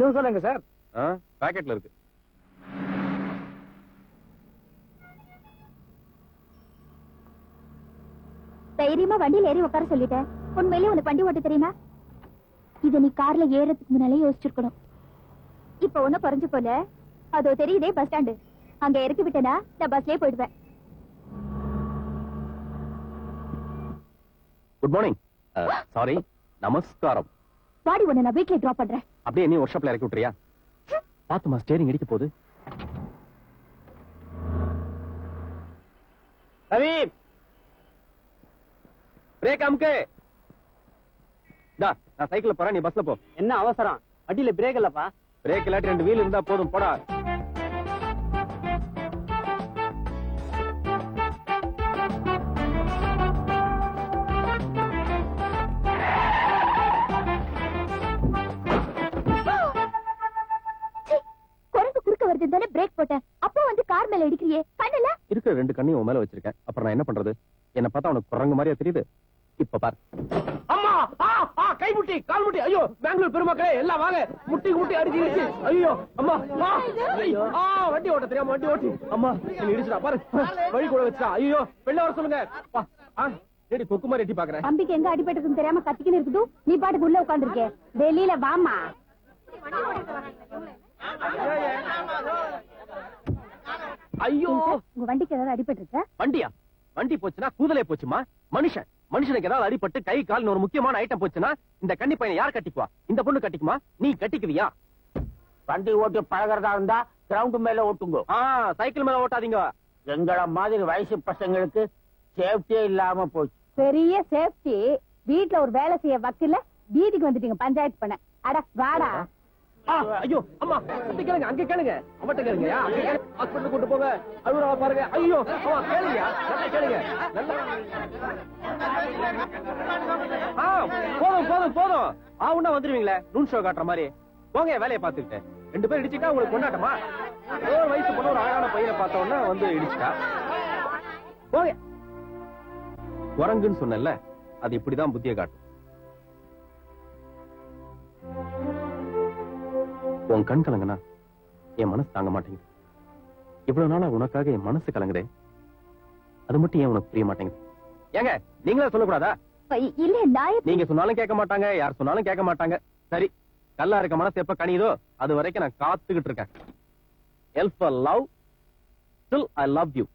இன்னும் சொல்லுங்க சார். பாக்கெட்ல இருக்கு. தைரியமா வண்டியில ஏறி உட்கார சொல்லிட்டேன். உண்மையிலேயே உனக்கு வண்டி ஓட்ட தெரியுமா? இத நீ கார்ல ஏறதுக்கு முன்னாலே யோசிச்சிருக்கணும். இப்ப ஒன்னும் குறைஞ்சு போல. அதோ தெரியுதே பஸ் ஸ்டாண்டு. அங்க இறக்கி விட்டேனா நான் பஸ்லயே போயிடுவேன். Good morning. சாரி, நமஸ்காரம். வாடி உன்னை நான் வீட்லயே டிராப் பண்றேன். அப்படியே நீ ஒர்க் ஷாப்ல இறக்கி விட்டுறியா? பாத்துமா, ஸ்டேரிங் இடிக்க போகுது. ரவி, பிரேக் அமுக்கு. நான் சைக்கிள்ல போறேன், நீ பஸ்ல போ. என்ன அவசரம்? வண்டியில பிரேக் இல்லப்பா. பிரேக் இல்லாட்டி 2 வீல் இருந்தா போதும், போடா. குரங்கு குறுக்க வருது தானே பிரேக் போட்டேன். அப்போ வந்து கார் மேல இடிக்கிறியே, கண்ணல இருக்கிற 2 கண்ணையும் உன் மேல வச்சிருக்கேன். அப்புறம் நான் என்ன பண்றது? என்ன பார்த்தா உனக்கு குரங்கு மாதிரியா தெரியுது? இப்ப பாரு. அம்மா, கை முட்டி, கால் முட்டி. ஐயோ, பெங்களூர் பெருமக்களே எல்லாம் வாங்க. முட்டி முட்டி அடிச்சு. ஐயோ அம்மா, வண்டி ஓட்ட தெரியாம வண்டி ஓட்டி. அம்மா என்ன இடிச்சுடா பாரு. வழி கூட வச்சா. ஐயோ, வெளில வர சொல்லுங்க. ஏடி கொக்கு மாதிரி எட்டி பாக்குறேன். தம்பிக்கு எங்க அடிபட்டதுன்னு தெரியாம கத்திக்கின்னு இருக்குது. நீ பாட்டுக்கு உள்ள உட்கார்ந்துருக்கே. வெளியில வாமா. ஐயோ, உங்க வண்டிக்கு ஏதாவது அடிபட்டு இருக்க? வண்டியா? வண்டி போச்சுன்னா கூதலே போச்சுமா. மனுஷனுக்கு ஏதாவது அடிபட்டு கை கால் ஒரு முக்கியமான ஐட்டம் போச்சுன்னா இந்த கன்னி பையனை யார் கட்டிக்குவா? இந்த பொண்ணு கட்டிக்குமா? நீ கட்டிக்குவியா? வண்டி ஓட்டி பழகிறதா இருந்தா கிரவுண்ட் மேல ஓட்டுங்க. சைக்கிள் மேல ஓட்டாதீங்க. எங்கள மாதிரி வயசு பசங்களுக்கு சேஃப்டியே இல்லாம போச்சு. பெரிய சேஃப்டி. வீட்டுல ஒரு வேலை செய்ய வக்கில்ல, வீதிக்கு வந்துட்டீங்க பஞ்சாயத்து பண்ண. அட வாடா. ஐயோ அம்மா, கேளுங்க, அங்க கேளுங்க, அவட்ட கேளுங்க. ஹாஸ்பிட்டல் கூட்டு போங்க. அழுவா பாருங்க. ஐயோ அம்மா, கேளுங்க, நல்லா கேளுங்க. போதும். ஆவுன்னா வந்துருவீங்களே, நூன் ஷோ காட்டுற மாதிரி. போங்க வேலையை பார்த்துக்கிட்டு. 2 பேர் இடிச்சுட்டா உங்களுக்கு கொண்டாட்டமா? ஒரு வயசு பொண்ணு ஒரு அழகான பையனை பார்த்தோன்னா வந்து இடிச்சுட்டா போங்க. குரங்குன்னு சொன்னல, அது இப்படிதான் புத்தியை காட்டும். உன் கண் கலங்கனா என் மனசு தாங்க மாட்டேங்குது. இவ்வளவு நாளா உனக்காக என் மனசு கலங்குதே, அது மட்டும் ஏன் உனக்கு புரிய மாட்டேங்குது? ஏங்க நீங்களே சொல்லக்கூடாதா? இல்ல, நீங்க சொன்னாலும் கேட்க மாட்டாங்க, யார் சொன்னாலும் கேட்க மாட்டாங்க. சரி, கல்லா இருக்க மனசு எப்ப கனியுதோ அது வரைக்கும் நான் காத்துக்கிட்டு இருக்கேன். L for love, till I love you.